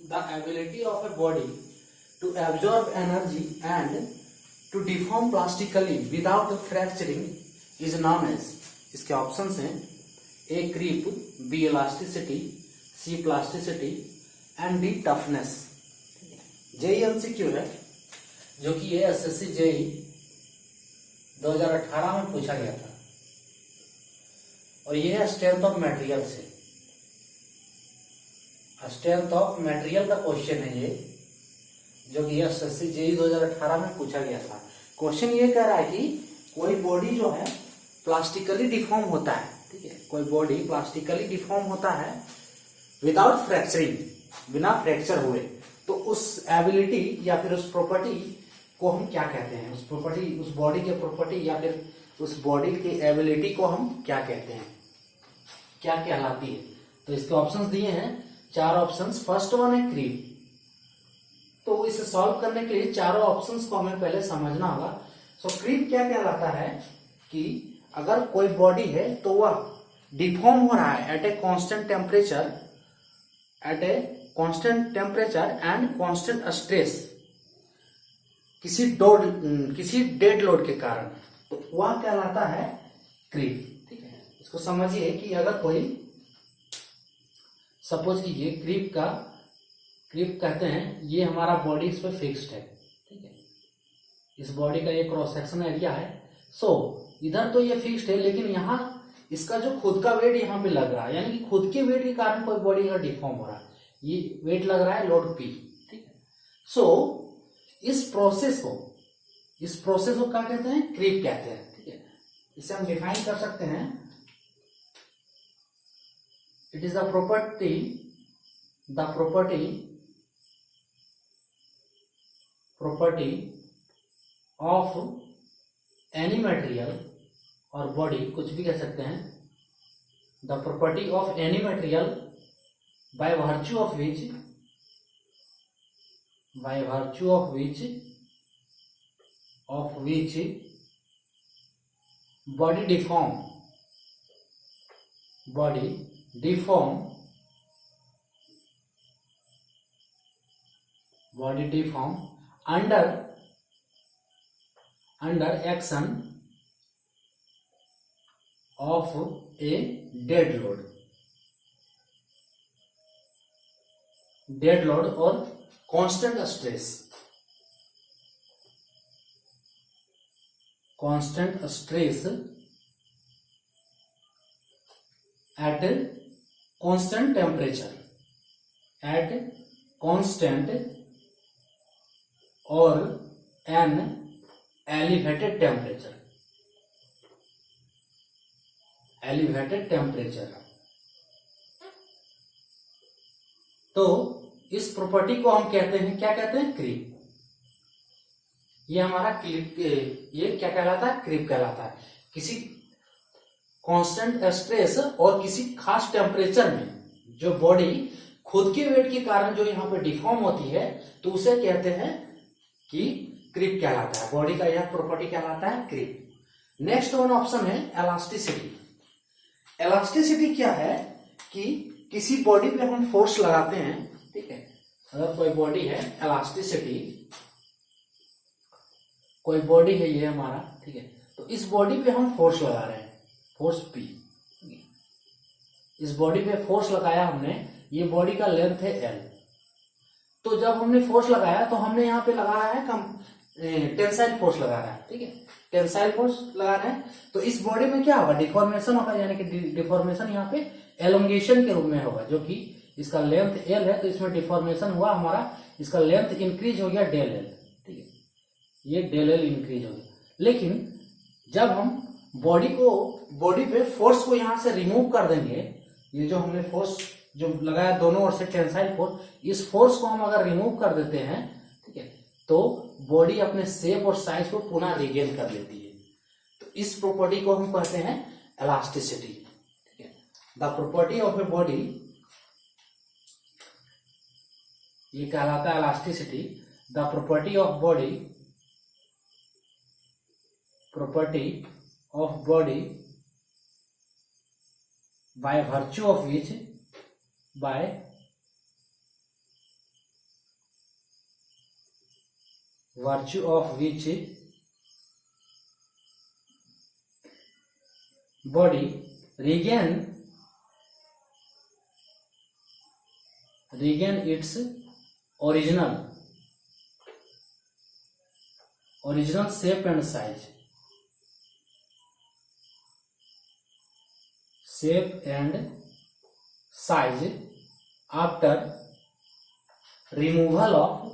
The ability of a body to absorb energy and to deform plastically without fracturing is known as, इसके options हैं A creep, B elasticity, C plasticity and D toughness. JE MCQ है जो कि ये SSC JE 2018 में पूछा गया था और ये है स्ट्रेंथ ऑफ मटेरियल से। स्ट्रेंथ ऑफ मटेरियल का क्वेश्चन है ये, जो कि एसएससी जेई 2018 में पूछा गया था। क्वेश्चन ये कह रहा है कि कोई बॉडी जो है प्लास्टिकली डिफॉर्म होता है, ठीक है, कोई बॉडी प्लास्टिकली डिफॉर्म होता है विदाउट फ्रैक्चरिंग, बिना फ्रैक्चर हुए, तो उस एबिलिटी या फिर उस प्रॉपर्टी को हम क्या कहते हैं? उस प्रॉपर्टी, उस बॉडी के प्रॉपर्टी या फिर उस बॉडी की एबिलिटी को हम क्या कहते हैं, क्या कहलाती है? तो इसके ऑप्शंस दिए हैं, 4 ऑप्शंस। फर्स्ट वन है क्रीप। तो इसे सॉल्व करने के लिए चारों ऑप्शंस को हमें पहले समझना होगा। सो क्रीप क्या कहलाता है कि अगर कोई बॉडी है तो वह डिफॉर्म हो रहा है at a constant temperature, at a constant temperature and constant stress, किसी डेड लोड के कारण, तो वह कहलाता है क्रीप। ठीक है, इसको समझिए कि अगर कोई सपोज कीजिए क्रीप कहते हैं, ये हमारा बॉडी इस पर फिक्स्ड है, ठीक है, इस बॉडी का ये क्रॉस सेक्शन एरिया है। सो इधर तो ये फिक्स्ड है, लेकिन यहाँ इसका जो खुद का वेट यहाँ पे लग रहा है, यानी कि खुद के वेट के कारण कोई बॉडी का डिफॉर्म हो रहा है, ये वेट लग रहा है लोड पी, ठीक है। सो इस प्रोसेस को क्या कहते हैं? क्रीप कहते हैं, ठीक है। इसे हम डिफाइन कर सकते हैं, it is the property of any material और बॉडी, कुछ भी कह सकते हैं, the property of any material by virtue of which body deform under action of a dead load or constant stress at constant temperature, at constant or an elevated temperature। तो इस property को हम कहते हैं, क्या कहते हैं? क्रीप। ये हमारा ये क्या कहलाता है? क्रीप कहलाता है। किसी कांस्टेंट स्ट्रेस और किसी खास टेम्परेचर में जो बॉडी खुद के वेट के कारण जो यहाँ पे डिफॉर्म होती है, तो उसे कहते हैं कि क्रीप कहलाता है। बॉडी का यह प्रॉपर्टी कहलाता है क्रीप। नेक्स्ट वन ऑप्शन है एलास्टिसिटी। एलास्टिसिटी क्या है कि किसी बॉडी पे हम फोर्स लगाते हैं, ठीक है, अगर कोई बॉडी है, एलास्टिसिटी, कोई बॉडी है ये हमारा, ठीक है, तो इस बॉडी पे हम फोर्स लगा रहे हैं, फोर्स पी, इस बॉडी पे फोर्स लगाया हमने, ये बॉडी का लेंथ है एल। तो जब हमने फोर्स लगाया तो हमने यहाँ पे लगाया है टेंसाइल फोर्स लगा रहा है, ठीक है, टेंसाइल फोर्स लगा रहे हैं। तो इस बॉडी में क्या होगा? डिफॉर्मेशन होगा, यानी कि डिफॉर्मेशन यहाँ पे एलोंगेशन के रूप में होगा, जो कि इसका लेंथ एल है, तो इसमें डिफॉर्मेशन हुआ हमारा, इसका लेंथ इंक्रीज हो गया डेल एल, ठीक है, ये डेल एल इंक्रीज हो गया। लेकिन जब हम बॉडी पे फोर्स को यहाँ से रिमूव कर देंगे, ये जो हमने फोर्स जो लगाया दोनों ओर से टेंसाइल फोर्स, इस फोर्स को हम अगर रिमूव कर देते हैं, ठीक है, तो बॉडी अपने शेप और साइज को पुनः रिगेन कर लेती है। तो इस प्रॉपर्टी को हम कहते हैं एलास्टिसिटी, ठीक है। The property of a body, ये कहलाता है elasticity. The property of body by virtue of which virtue of which body regain its original shape and size. After removal of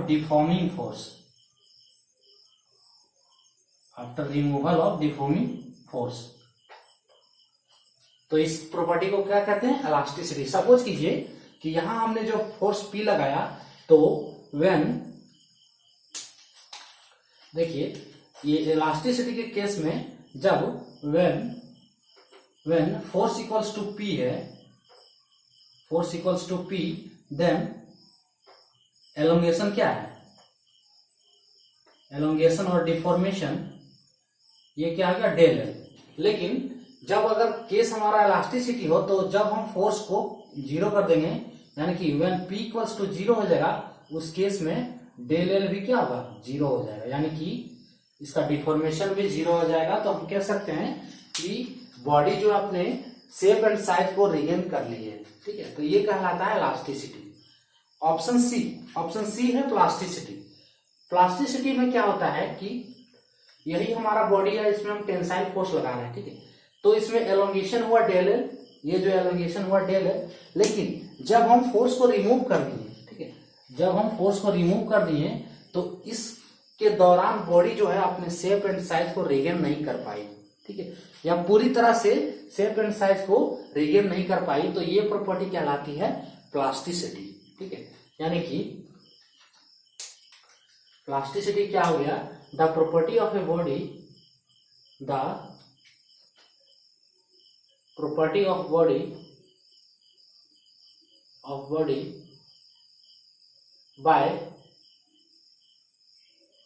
deforming force. तो इस प्रॉपर्टी को क्या कहते हैं? इलास्टिसिटी। सपोज कीजिए कि यहां हमने जो फोर्स P लगाया, तो व्हेन, देखिए ये इलास्टिसिटी के केस में जब when force equals to P है, देन एलोंगेशन क्या है? एलोंगेशन और डिफॉर्मेशन ये क्या आ गया? डेल है। लेकिन जब अगर केस हमारा इलास्टिसिटी हो, तो जब हम फोर्स को जीरो कर देंगे, यानी कि when P equals to zero हो जाएगा, उस केस में डेल एल भी क्या होगा? जीरो हो जाएगा, यानी कि इसका डिफॉर्मेशन भी जीरो हो जाएगा। तो हम कह सकते हैं कि बॉडी जो अपने शेप एंड साइज को रिगेन कर ली है। ठीक है, तो ये कहलाता है इलास्टिसिटी। ऑप्शन सी है प्लास्टिसिटी। प्लास्टिसिटी में क्या होता है कि यही हमारा बॉडी है, इसमें हम टेंसाइल फोर्स लगा रहे हैं। ठीक है, तो इसमें एलोंगेशन हुआ डेल है, ये जो एलोंगेशन हुआ डेल है। लेकिन जब हम फोर्स को रिमूव कर दिए, ठीक है, जब हम फोर्स को रिमूव कर दिए, तो इसके दौरान बॉडी जो है अपने शेप एंड साइज को रिगेन नहीं कर पाई। ठीक है, या पूरी तरह से शेप एंड साइज को रिगेन नहीं कर पाई, तो ये प्रॉपर्टी कहलाती है प्लास्टिसिटी। ठीक है, यानी कि प्लास्टिसिटी क्या हो गया? The property of a body, property of body by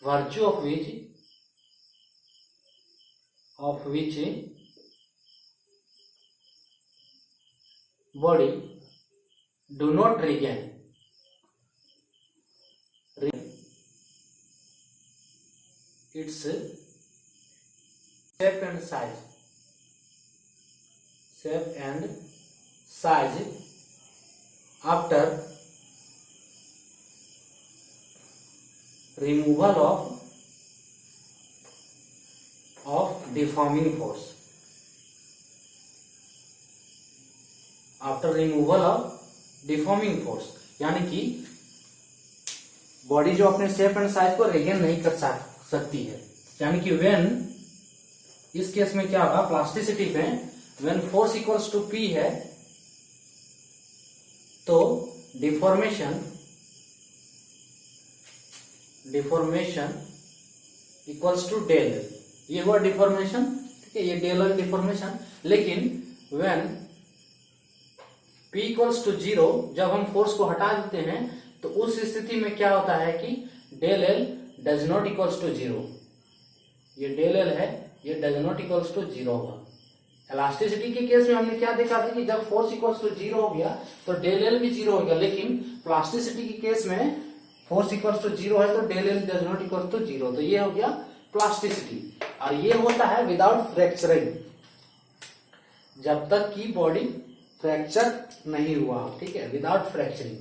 virtue of which body do not regain its shape and size after removal of deforming force. यानी कि बॉडी जो अपने शेप एंड साइज को रिगेन नहीं कर सकती है, यानी कि व्हेन, इस केस में क्या होगा? प्लास्टिसिटी पे when force equals to P है, तो डिफॉर्मेशन इक्वल्स टू डेल, ये हुआ डिफॉर्मेशन। ठीक है, ये डेल और डिफॉर्मेशन। लेकिन when P equals to zero, जब हम फोर्स को हटा देते हैं, तो उस स्थिति में क्या होता है कि del L does not equals to zero. ये डेल एल है, ये does not equals to zero होगा। इलास्टिसिटी के केस में हमने क्या देखा था कि जब फोर्स इक्वल्स टू जीरो हो गया, तो डेल एल भी जीरो हो गया। लेकिन प्लास्टिसिटी के केस में फोर्स इक्वल्स टू जीरो है, तो del L does not equals to zero. तो ये हो गया प्लास्टिसिटी। और ये होता है विदाउट फ्रैक्चरिंग, जब तक कि बॉडी फ्रैक्चर नहीं हुआ। ठीक है, विदाउट फ्रैक्चरिंग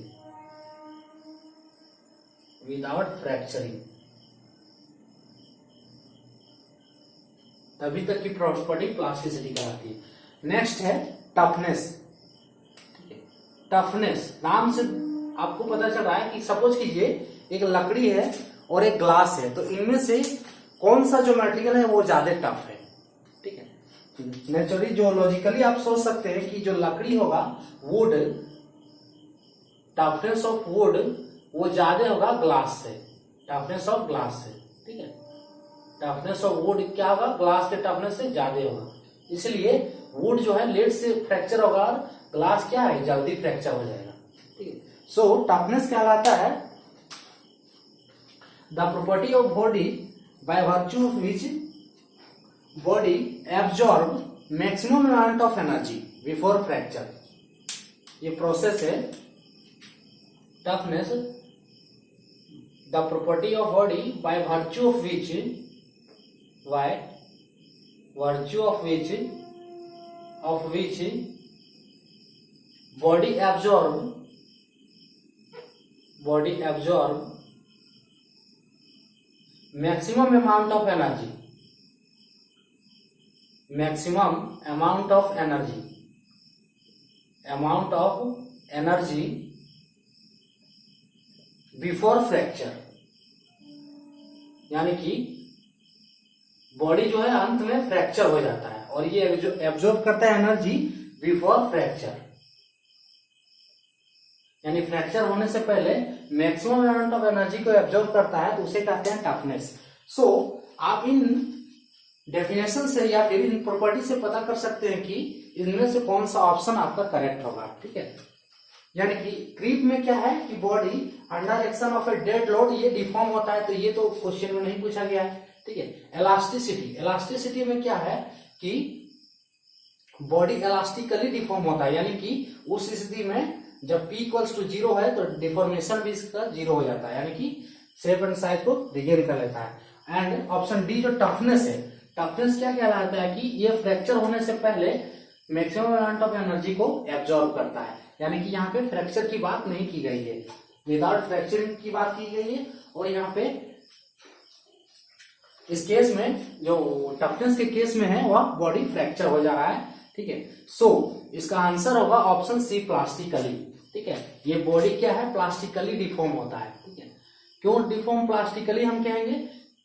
तभी तक की प्रॉपर्टी प्लास्टिसिटी कहलाती है। नेक्स्ट है टफनेस। ठीक है, टफनेस नाम से आपको पता चल रहा है कि सपोज कीजिए एक लकड़ी है और एक ग्लास है, तो इनमें से कौन सा जो मटेरियल है वो ज्यादा टफ है। ठीक है, नेचुरली जो लॉजिकली आप सोच सकते हैं कि जो लकड़ी होगा, वुड, टफनेस ऑफ वुड वो ज्यादा होगा ग्लास से, टफनेस ऑफ ग्लास से। ठीक है, टफनेस ऑफ वुड क्या होगा? ग्लास के टफनेस से ज्यादा होगा। इसलिए वुड जो है लेट से फ्रैक्चर होगा और ग्लास क्या है? जल्दी फ्रैक्चर हो जाएगा। ठीक है, सो टफनेस कहलाता है the property of body by virtue of which body absorb maximum amount of energy before fracture. ये प्रोसेस है toughness, the property of body by virtue of which body absorb maximum amount of energy before fracture, यानी कि body जो है अंत में fracture हो जाता है और ये जो एब्जॉर्ब करता है एनर्जी बिफोर फ्रैक्चर, यानी फ्रैक्चर होने से पहले मैक्सिमम अमाउंट ऑफ एनर्जी को एब्जॉर्ब करता है, तो उसे कहते हैं टफनेस। सो आप इन डेफिनेशन से या फिर इन प्रॉपर्टी से पता कर सकते हैं कि इनमें से कौन सा ऑप्शन आपका करेक्ट होगा। ठीक है, यानी कि क्रीप में क्या है कि body under action of a dead load ये डिफॉर्म होता है, तो ये तो क्वेश्चन में नहीं पूछा गया है। ठीक है, इलास्टिसिटी में क्या है कि बॉडी इलास्टिकली डिफॉर्म होता है, यानी कि उस स्थिति में जब P इक्वल्स टू 0 है तो डिफॉर्मेशन भी इसका 0 हो जाता है, यानी कि शेप एंड साइज को रिगेन कर लेता है। एंड ऑप्शन डी जो टफनेस है, टफनेस क्या कहलाता है कि ये फ्रैक्चर होने से पहले मैक्सिमम अमाउंट ऑफ एनर्जी को एब्जॉर्ब करता है, यानी कि यहाँ पे फ्रैक्चर की बात नहीं की गई है, विदाउट फ्रैक्चरिंग की बात की गई है। और यहाँ पे इस केस में जो टफनेस के केस में है वह बॉडी फ्रैक्चर हो जा रहा है। ठीक है, सो इसका आंसर होगा ऑप्शन सी प्लास्टिकली। ठीक है, ये बॉडी क्या है, प्लास्टिकली डिफॉर्म होता है। ठीक है, क्यों डिफॉर्म प्लास्टिकली हम कहेंगे,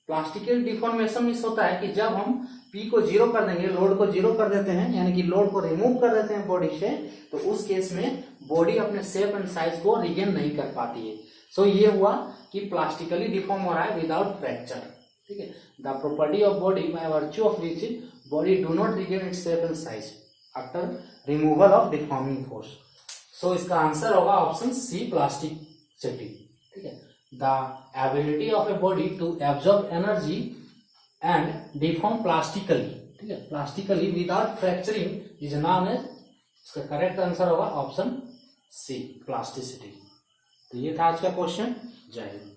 प्लास्टिकल डिफॉर्मेशन इस होता है कि जब हम P को 0 कर देंगे, लोड को 0 कर देते हैं, यानी कि लोड को रिमूव कर देते हैं बॉडी से, तो उस केस में बॉडी अपने शेप एंड साइज को रिगेन नहीं कर पाती है। सो ये हुआ कि प्लास्टिकली डिफॉर्म हो रहा है विदाउट फ्रैक्चर। ठीक है, the property of body by virtue of which body do not regain its shape and size after removal of deforming force. So इसका आंसर होगा ऑप्शन सी प्लास्टिसिटी। ठीक है, the ability of a body to absorb energy and deform plastically. ठीक है, plastically without fracturing is known as, इसका correct answer होगा option C plasticity. तो ये था आज का क्वेश्चन। जय हिंद।